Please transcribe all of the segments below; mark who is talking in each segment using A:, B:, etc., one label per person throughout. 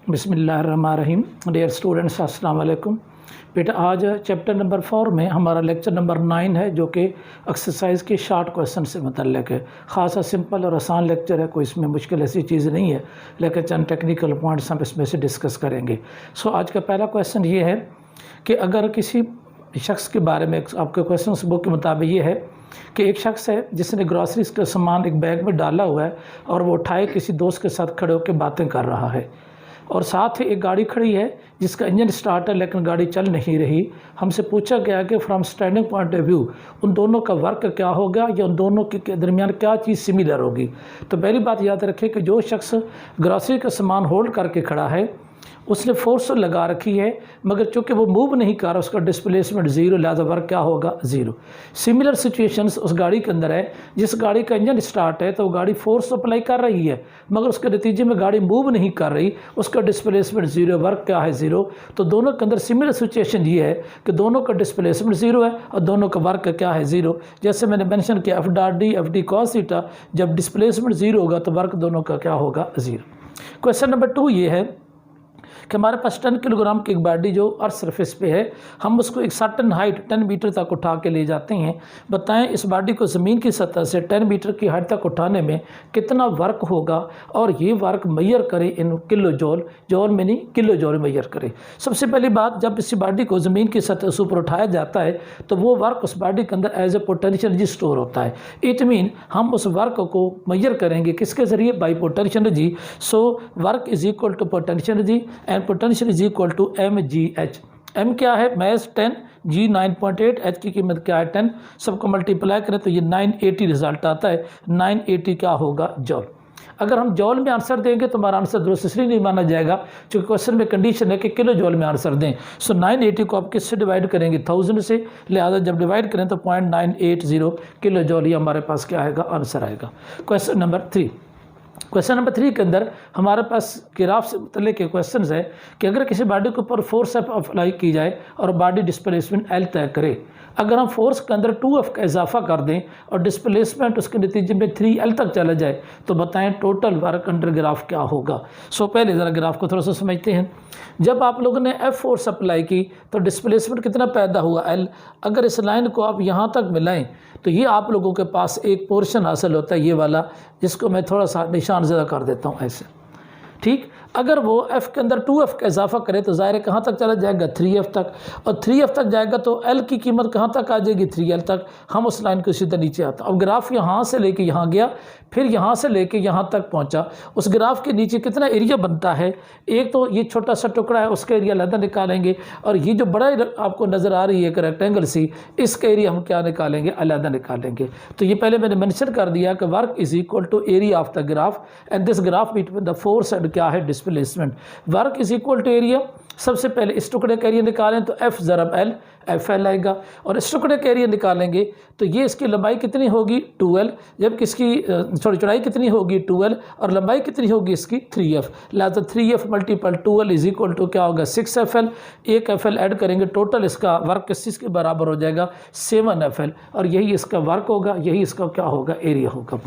A: बिस्मिल्लाहिर्रहमानिर्रहीम। Dear students, अस्सलाम वालेकुम। बेटा आज चैप्टर नंबर 4 में हमारा लेक्चर नंबर 9 है, जो कि एक्सरसाइज के शॉर्ट क्वेश्चन से मुतल्लिक़ है। ख़ासा सिंपल और आसान लेक्चर है, कोई इसमें मुश्किल ऐसी चीज़ नहीं है, लेकिन चंद टेक्निकल पॉइंट्स हम इसमें से डिस्कस करेंगे। आज का पहला क्वेश्चन ये है कि अगर किसी शख्स के बारे में आपके क्वेश्चन बुक के मुताबिक ये है कि एक शख्स है जिसने ग्रॉसरीज का सामान एक बैग में डाला हुआ है और वो उठाए किसी दोस्त के साथ खड़े होकर बातें कर रहा है, और साथ ही एक गाड़ी खड़ी है जिसका इंजन स्टार्ट है लेकिन गाड़ी चल नहीं रही। हमसे पूछा गया कि from standing point of view उन दोनों का वर्क क्या होगा या उन दोनों के दरमियान क्या चीज़ सिमिलर होगी। तो पहली बात याद रखें कि जो शख्स ग्रॉसरी का सामान होल्ड करके खड़ा है उसने फोर्स लगा रखी है, मगर चूँकि वो मूव नहीं कर रहा, उसका डिस्प्लेसमेंट ज़ीरो, लिहाजा वर्क क्या होगा, ज़ीरो। सिमिलर सिचुएशंस उस गाड़ी के अंदर है जिस गाड़ी का इंजन स्टार्ट है तो वो गाड़ी फोर्स अप्लाई कर रही है, मगर उसके नतीजे में गाड़ी मूव नहीं कर रही, उसका डिस्प्लेसमेंट ज़ीरो, वर्क क्या है, ज़ीरो। तो दोनों के अंदर सिमिलर सिचुएशन ये है कि दोनों का डिस्प्लेसमेंट ज़ीरो है और दोनों का वर्क क्या है, ज़ीरो। जैसे मैंने मेंशन किया एफ डी कॉस थीटा, जब डिस्प्लेसमेंट ज़ीरो होगा तो वर्क दोनों का क्या होगा, ज़ीरो। क्वेश्चन नंबर 2 ये है कि हमारे पास 10 किलोग्राम की एक बॉडी जो अर्थ सरफेस पे है, हम उसको एक सर्टन हाइट 10 मीटर तक उठा के ले जाते हैं। बताएं इस बॉडी को ज़मीन की सतह से 10 मीटर की हाइट तक उठाने में कितना वर्क होगा, और ये वर्क मैयर करें इन किलो जॉल, जॉल में नहीं किलो जॉल मैयर करें। सबसे पहली बात, जब इस बॉडी को ज़मीन की सतह से ऊपर उठाया जाता है तो वो वर्क उस बॉडी के अंदर as a potential energy store होता है। इट मीन हम उस वर्क को मैयर करेंगे किसके ज़रिए, by potential energy. So work is equal to potential energy and potential is equal to mgh। m क्या है, मैस 10, g 9.8, h की कीमत क्या है 10, सबको मल्टीप्लाई करें तो ये 980 रिजल्ट आता है। 980 क्या होगा, जॉल। अगर हम जॉल में आंसर देंगे तो हमारा आंसर दुरुस्त इसलिए नहीं माना जाएगा क्योंकि क्वेश्चन में कंडीशन है कि किलो जॉल में आंसर दें। सो 980 को आप किससे डिवाइड करेंगे, 1000 से, लिहाजा जब डिवाइड करें तो 0.980 किलो जॉल, ये हमारे पास क्या आएगा, आंसर आएगा। क्वेश्चन नंबर 3 के अंदर हमारे पास ग्राफ से मुतल्लिक़ के क्वेश्चन है कि अगर किसी बॉडी के ऊपर फोर्स अप्लाई की जाए और बॉडी डिस्प्लेसमेंट L तय करे, अगर हम फोर्स के अंदर 2F का इजाफा कर दें और डिस्प्लेसमेंट उसके नतीजे में 3L तक चला जाए तो बताएं टोटल वर्क अंडर ग्राफ क्या होगा। पहले ज़रा ग्राफ को थोड़ा सा समझते हैं। जब आप लोगों ने F फोर्स अप्लाई की तो डिस्प्लेसमेंट कितना पैदा हुआ, L। अगर इस लाइन को आप यहाँ तक मिलाएं तो ये आप लोगों के पास एक पोर्शन हासिल होता है, ये वाला, जिसको मैं थोड़ा सा निशान ज़्यादा कर देता हूँ ऐसे, ठीक। अगर वो F के अंदर 2F का इजाफा करे तो ज़ाहिर है कहाँ तक चला जाएगा, 3F तक, और 3F तक जाएगा तो L की कीमत कहाँ तक आ जाएगी, 3L तक। हम उस लाइन को सीधा नीचे आता। अब ग्राफ यहाँ से लेके यहाँ गया, फिर यहाँ से लेके यहाँ तक पहुँचा। उस ग्राफ के नीचे कितना एरिया बनता है, एक तो ये छोटा सा टुकड़ा है उसका एरिया अलग निकालेंगे, और ये जो बड़ा आपको नज़र आ रही है एक रेक्टेंगल सी, इसका एरिया हम क्या निकालेंगे, अलग निकालेंगे। तो ये पहले मैंने मेंशन कर दिया कि work is equal to area of the graph and this graph between the force and क्या है, displacement. Work is equal to area, सबसे पहले इस टुकड़े का एरिया निकालें तो F ज़रब L, FL आएगा, और इस टुकड़े का एरिया निकालेंगे तो ये इसकी लंबाई कितनी होगी, 2L, जबकि इसकी चौड़ाई कितनी होगी, 2L, और लंबाई कितनी होगी इसकी, 3F। लिहाजा 3F multiple 2L is equal to क्या होगा, 6FL। एक FL ऐड करेंगे, टोटल इसका वर्क किस चीज़ के बराबर हो जाएगा, 7FL, और यही इसका वर्क होगा, यही इसका क्या होगा, एरिया होगा।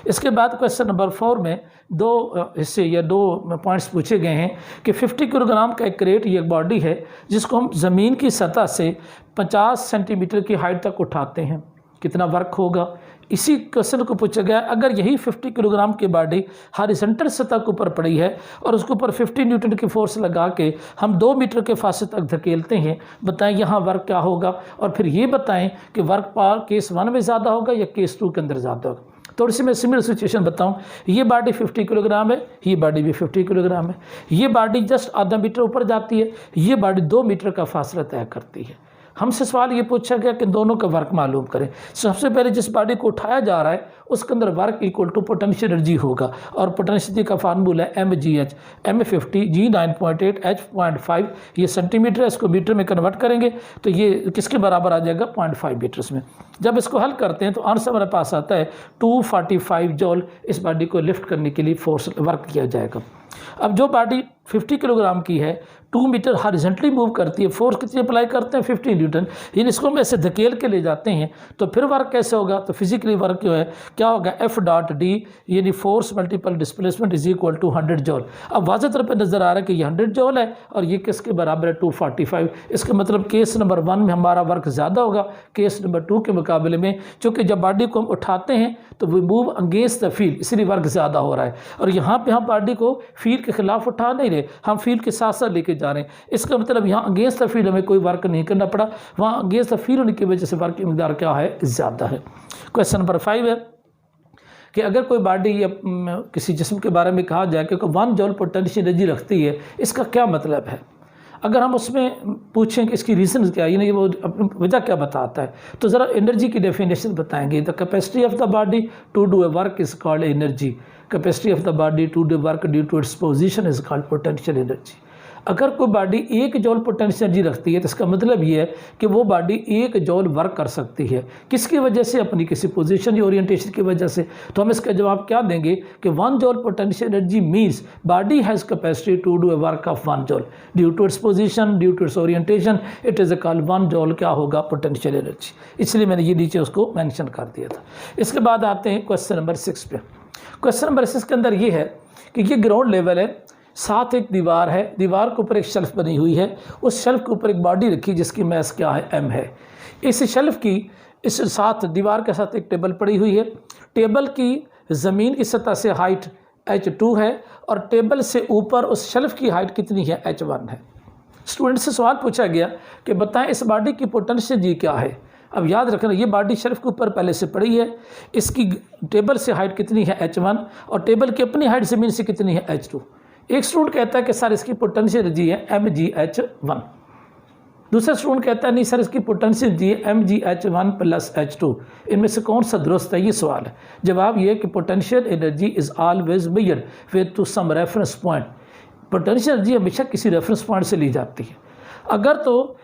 A: इसके बाद क्वेश्चन नंबर 4 में 2 हिस्से या 2 पॉइंट्स पूछे गए हैं कि 50 किलोग्राम का एक क्रेट, ये एक बॉडी है जिसको हम ज़मीन की सतह से 50 सेंटीमीटर की हाइट तक उठाते हैं, कितना वर्क होगा। इसी क्वेश्चन को पूछा गया अगर यही 50 किलोग्राम की बॉडी हॉरिजॉन्टल सतह के ऊपर पड़ी है और उसके ऊपर 50 न्यूटन की फोर्स लगा के हम 2 मीटर के फासले तक धकेलते हैं, बताएं यहाँ वर्क क्या होगा, और फिर ये बताएं कि वर्क पावर केस 1 में ज़्यादा होगा या केस 2 के अंदर ज़्यादा होगा। थोड़ी सी मैं सिमिलर सिचुएशन बताऊं, ये बॉडी 50 किलोग्राम है, ये बॉडी भी 50 किलोग्राम है, ये बॉडी जस्ट आधा मीटर ऊपर जाती है, ये बॉडी 2 मीटर का फासला तय करती है। हमसे सवाल ये पूछा गया कि दोनों का वर्क मालूम करें। सबसे पहले जिस बॉडी को उठाया जा रहा है उसके अंदर work equal to potential energy होगा, और पोटेंशियल का फार्मूला है mgh, m50, g 9.8, h 0.5, ये सेंटीमीटर है, इसको मीटर में कन्वर्ट करेंगे तो ये किसके बराबर आ जाएगा, 0.5 मीटर्स में। जब इसको हल करते हैं तो आंसर हमारे पास आता है 245 जॉल इस बॉडी को लिफ्ट करने के लिए फोर्स वर्क किया जाएगा। अब जो बॉडी 50 किलोग्राम की है 2 मीटर हॉरिजॉन्टली मूव करती है, फोर्स कितनी अप्लाई करते हैं 50 न्यूटन, यानी इसको हम ऐसे धकेल के ले जाते हैं, तो फिर वर्क कैसे होगा, तो फिजिकली वर्क जो है क्या होगा, एफ डॉट डी यानी force multiple displacement is equal to 100 joule. अब वाज़ेह तौर पर नज़र आ रहा है कि ये 100 जॉल है और ये किसके बराबर है 245। इसका मतलब केस नंबर 1 में हमारा वर्क ज़्यादा होगा केस नंबर 2 के मुकाबले में, क्योंकि जब बॉडी को हम उठाते हैं तो we move against the field, इसलिए वर्क ज़्यादा हो रहा है। और यहाँ पे हम बॉडी को फील्ड के खिलाफ उठा नहीं रहे, हम फील्ड के साथ साथ लेके जा रहे हैं। इसका मतलब यहाँ अगेंस्ट द फील्ड हमें कोई वर्क नहीं करना पड़ा, वहाँ अगेंस्ट द फील्ड होने की वजह से वर्क की मकदार क्या है, ज़्यादा है। क्वेश्चन नंबर 5 है कि अगर कोई बॉडी या किसी जिस्म के बारे में कहा जाए कि 1 जॉल पोटेंशियल एनर्जी रखती है, इसका क्या मतलब है। अगर हम उसमें पूछें कि इसकी रीज़न क्या है, यानी वो अपनी वजह क्या बताता है, तो ज़रा एनर्जी की डेफिनेशन बताएंगे। The capacity of the body to do a work is called energy, capacity of the body to do work due to its position is called potential energy. अगर कोई बॉडी 1 जॉल पोटेंशियल एनर्जी रखती है तो इसका मतलब ये है कि वो बॉडी 1 जॉल वर्क कर सकती है, किसकी वजह से, अपनी किसी पोजीशन या ओरिएंटेशन की वजह से। तो हम इसका जवाब क्या देंगे कि 1 joule potential energy means body has capacity to do a work of 1 joule due to its position, due to its orientation, it is called 1 joule क्या होगा, पोटेंशियल एनर्जी। इसलिए मैंने ये नीचे उसको मेंशन कर दिया था। इसके बाद आते हैं क्वेश्चन नंबर 6 पे। क्वेश्चन नंबर 6 के अंदर ये है कि ये ग्राउंड लेवल है, साथ एक दीवार है, दीवार के ऊपर एक शेल्फ बनी हुई है, उस शेल्फ के ऊपर एक बॉडी रखी जिसकी मैस क्या है, m है। इस शेल्फ की इस साथ दीवार के साथ एक टेबल पड़ी हुई है, टेबल की ज़मीन की सतह से हाइट h2 है और टेबल से ऊपर उस शेल्फ की हाइट कितनी है, h1 है। स्टूडेंट से सवाल पूछा गया कि बताएं इस बॉडी की पोटेंशियल जी क्या है। अब याद रखना ये बॉडी शेल्फ के ऊपर पहले से पड़ी है, इसकी टेबल से हाइट कितनी है, h1, और टेबल की अपनी हाइट ज़मीन से कितनी है, h2। एक स्टूडेंट कहता है कि सर इसकी पोटेंशियल एनर्जी है mgh1, दूसरा स्टूडेंट कहता है नहीं सर इसकी पोटेंशियल एनर्जी है mgh1 प्लस h2। इनमें से कौन सा दुरुस्त है, ये सवाल है। जवाब ये कि potential energy is always measured with to some reference point. Potential energy हमेशा किसी रेफरेंस पॉइंट से ली जाती है। अगर तो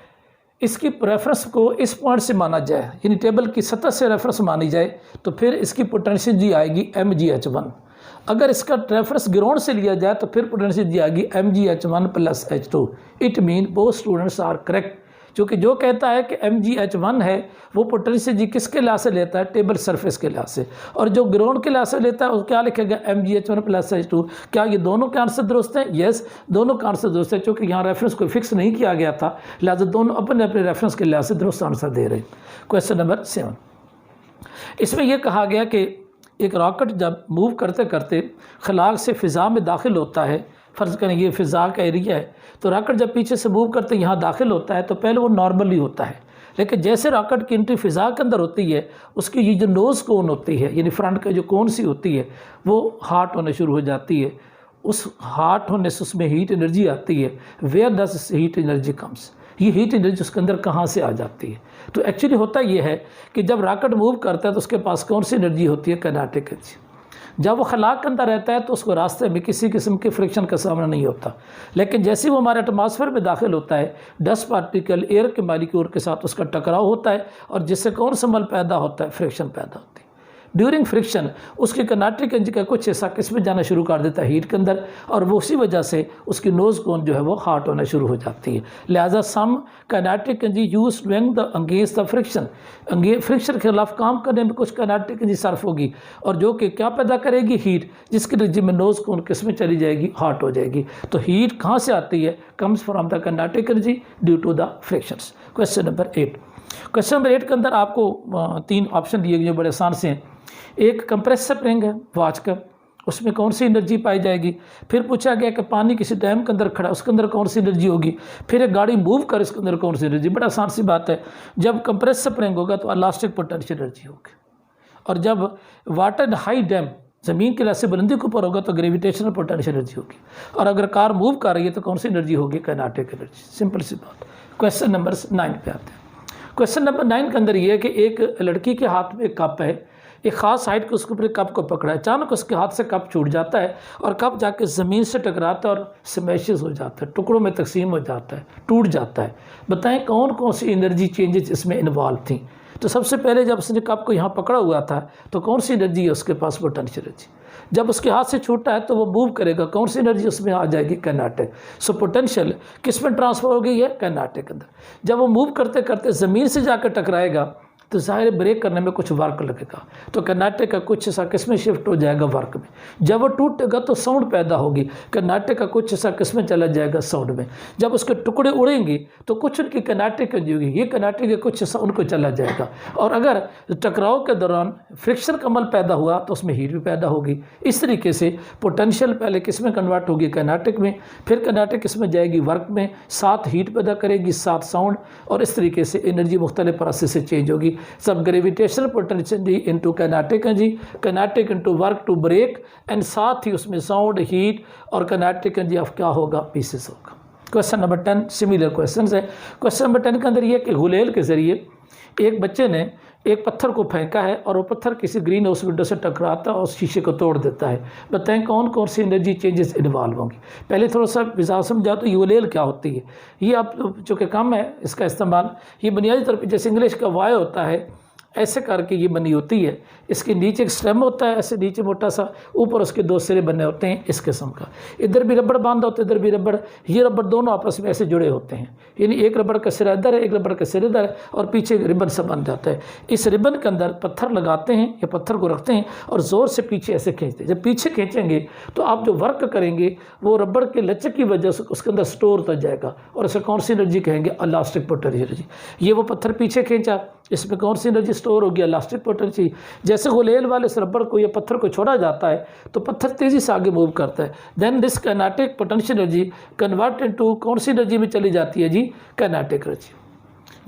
A: इसकी रेफरेंस को इस पॉइंट से माना जाए, यानी टेबल की सतह से रेफरेंस मानी जाए, तो फिर इसकी पोटेंशियल एनर्जी आएगी mgh1। अगर इसका रेफरेंस ग्राउंड से लिया जाए तो फिर पोटेंशियल एनर्जी आएगी mgh1 plus h2। It mean both students are correct, क्योंकि जो कहता है कि mgh1 है वो पोटेंशियल एनर्जी किसके लिहाज से लेता है, टेबल सरफेस के लिहाज से, और जो ग्राउंड के लिहाज से लेता है वो क्या लिखेगा, mgh1 प्लस h2। क्या ये दोनों के आंसर दुरुस्त हैं? यस, दोनों का आंसर दुरुस्त है, क्योंकि यहाँ रेफरेंस को फिक्स नहीं किया गया था, लिहाजा दोनों अपने अपने रेफरेंस के लिहाज से दुरुस्त आंसर दे रहे हैं। क्वेश्चन नंबर 7, इसमें यह कहा गया कि एक रॉकेट जब मूव करते करते खलाक से फ़िज़ा में दाखिल होता है, फ़र्ज़ करें ये फ़िज़ा का एरिया है, तो रॉकेट जब पीछे से मूव करते यहाँ दाखिल होता है तो पहले वो नॉर्मली होता है, लेकिन जैसे रॉकेट की एंट्री फ़िज़ा के अंदर होती है उसकी ये जो नोज़ कोन होती है, यानी फ्रंट का जो कोन सी होती है, वो हार्ट होने शुरू हो जाती है। उस हार्ट होने से उसमें हीट एनर्जी आती है। Where does heat energy comes, ये हीट एनर्जी उसके अंदर कहाँ से आ जाती है। तो एक्चुअली होता ये है कि जब रॉकेट मूव करता है तो उसके पास कौन सी एनर्जी होती है, काइनेटिक एनर्जी। जब वो खलाक के अंदर रहता है तो उसको रास्ते में किसी किस्म के फ्रिक्शन का सामना नहीं होता, लेकिन जैसे ही वो हमारे एटमॉस्फेयर में दाखिल होता है डस्ट पार्टिकल एयर के मालिक्यूल के साथ उसका टकराव होता है और जिससे कौन सा मल पैदा होता है, फ्रिक्शन पैदा होती है। ड्यूरिंग फ्रिक्शन उसकी काइनेटिक एनर्जी का कुछ हिस्सा किस में जाना शुरू कर देता है, हीट के अंदर, और वो उसी वजह से उसकी नोज़ कोन जो है वो हार्ट होना शुरू हो जाती है। लिहाजा some kinetic energy use doing the against the friction, friction के खिलाफ काम करने में कुछ काइनेटिक एनर्जी सर्फ होगी और जो कि क्या पैदा करेगी, हीट, जिसकी एनर्जी में नोज़ कोन किस में चली जाएगी, हार्ट हो जाएगी। तो हीट कहाँ से आती है, comes from the kinetic energy due to the frictions. Question number 8, question number 8 के अंदर आपको 3 ऑप्शन दिए गए जो बड़े आसान से हैं। एक कंप्रेसर स्प्रिंग है वॉच का, उसमें कौन सी एनर्जी पाई जाएगी। फिर पूछा गया कि पानी किसी डैम के अंदर खड़ा, उसके अंदर कौन सी एनर्जी होगी। फिर एक गाड़ी मूव कर, इसके अंदर कौन सी एनर्जी। बड़ा आसान सी बात है, जब कंप्रेसर स्प्रिंग होगा तो इलास्टिक पोटेंशियल एनर्जी होगी, और जब वाटर हाई डैम ज़मीन के से बुलंदी के ऊपर होगा तो ग्रेविटेशनल पोटेंशियल एनर्जी होगी, और अगर कार मूव कर रही है तो कौन सी एनर्जी होगी, काइनेटिक एनर्जी। सिंपल सी बात। क्वेश्चन नंबर 9 पे आते हैं। क्वेश्चन नंबर 9 के अंदर ये है कि एक लड़की के हाथ में एक कप है, एक ख़ास हाइट के उसके ऊपर कप को पकड़ा है, अचानक उसके हाथ से कप छूट जाता है और कप जाके ज़मीन से टकराता है और स्मैशेस हो जाता है, टुकड़ों में तकसीम हो जाता है, टूट जाता है। बताएं कौन कौन सी एनर्जी चेंजेस इसमें इन्वॉल्व थी। तो सबसे पहले जब उसने कप को यहाँ पकड़ा हुआ था तो कौन सी एनर्जी है उसके पास? Potential energy. जब उसके हाथ से छूटा है तो वो मूव करेगा, कौन सी एनर्जी उसमें आ जाएगी? काइनेटिक। सो पोटेंशियल किस में ट्रांसफर हो गई है? काइनेटिक के अंदर। जब वो मूव करते करते ज़मीन से जाकर टकराएगा तो ज़ाहिर ब्रेक करने में कुछ वर्क लगेगा, तो काइनेटिक का कुछ हिस्सा किस में शिफ्ट हो जाएगा? वर्क में। जब वो टूटेगा तो साउंड पैदा होगी, काइनेटिक का कुछ हिस्सा किस में चला जाएगा? साउंड में। जब उसके टुकड़े उड़ेंगे तो कुछ उनकी काइनेटिक एनर्जी होगी, ये काइनेटिक का कुछ हिस्सा उनको चला जाएगा। और अगर टकराव के दौरान फ्रिक्शन का अमल पैदा हुआ तो उसमें हीट भी पैदा होगी। इस तरीके से पोटेंशियल पहले किस में कन्वर्ट होगी? काइनेटिक में। फिर काइनेटिक किस में जाएगी? वर्क में। साथ हीट पैदा करेगी, साथ साउंड, और इस तरीके से एनर्जी मुख्तलिफ प्रोसेस से चेंज होगी। सब gravitational potential into kinetic energy, kinetic into work to break, and साथ ही उसमें साउंड, हीट और काइनेटिक एनर्जी ऑफ क्या होगा? पीसेस होगा। क्वेश्चन नंबर 10 सिमिलर क्वेश्चन है। क्वेश्चन नंबर 10 के अंदर ये कि गुलेल के जरिए एक बच्चे ने एक पत्थर को फेंका है और वो पत्थर किसी ग्रीन हाउस विंडो से टकराता है और शीशे को तोड़ देता है। बताएं कौन कौन सी एनर्जी चेंजेस इन्वॉल्व होंगी? पहले थोड़ा सा विजात समझा तो यूलेल क्या होती है। ये आप चूँकि कम है इसका इस्तेमाल, ये बुनियादी तौर पर जैसे इंग्लिश का वाई होता है ऐसे करके ये बनी होती है। इसके नीचे एक स्टेम होता है, ऐसे नीचे मोटा सा, ऊपर उसके 2 सिरे बने होते हैं इस किस्म का। इधर भी रबड़ बांधा होता है, इधर भी रबड़, ये रबड़ दोनों आपस में ऐसे जुड़े होते हैं, यानी एक रबड़ का सिरा इधर है, एक रबड़ का सिर इधर है, और पीछे रिबन से बन जाता है। इस रिबन के अंदर पत्थर लगाते हैं या पत्थर को रखते हैं और ज़ोर से पीछे ऐसे खींचते हैं। जब पीछे खींचेंगे तो आप जो वर्क करेंगे वो रबड़ के लचक की वजह से उसके अंदर स्टोर होता जाएगा, और इसे कौन सी एनर्जी कहेंगे? Elastic potential energy. ये वो पत्थर पीछे खींचा, इसमें कौन सी एनर्जी स्टोर होगी? Elastic potential. जैसे गुलेल वाले इस रबड़ को या पत्थर को छोड़ा जाता है तो पत्थर तेज़ी से आगे मूव करता है। Then this kinetic potential energy convert into कौन सी एनर्जी में चली जाती है जी? Kinetic energy.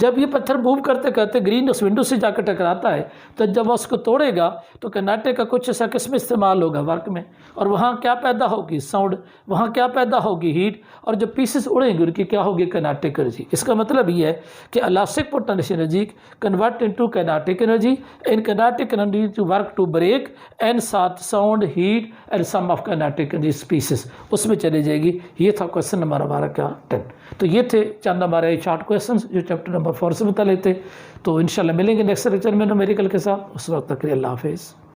A: जब ये पत्थर मूव करते करते ग्रीन उस विंडो से जाकर टकराता है तो जब वह उसको तोड़ेगा तो काइनेटिक का कुछ हिस्सा किस में इस्तेमाल होगा? वर्क में। और वहाँ क्या पैदा होगी? साउंड। वहाँ क्या पैदा होगी? हीट। और जब पीसेस उड़ेंगे उनकी क्या होगी? Kinetic energy. इसका मतलब ये है कि elastic potential energy convert into kinetic energy, and kinetic energy to work to break, and साथ sound, heat and some of kinetic energy pieces उसमें चली जाएगी। ये था क्वेश्चन नंबर हमारा क्या 10। तो ये थे चंद हमारे शॉर्ट क्वेश्चन जो चैप्टर नंबर 4 से बता लेते। तो इंशाल्लाह मिलेंगे नेक्स्ट लेक्चर में न्यूमेरिकल के साथ। उस वक्त तक के लिए अल्लाह हाफिज़।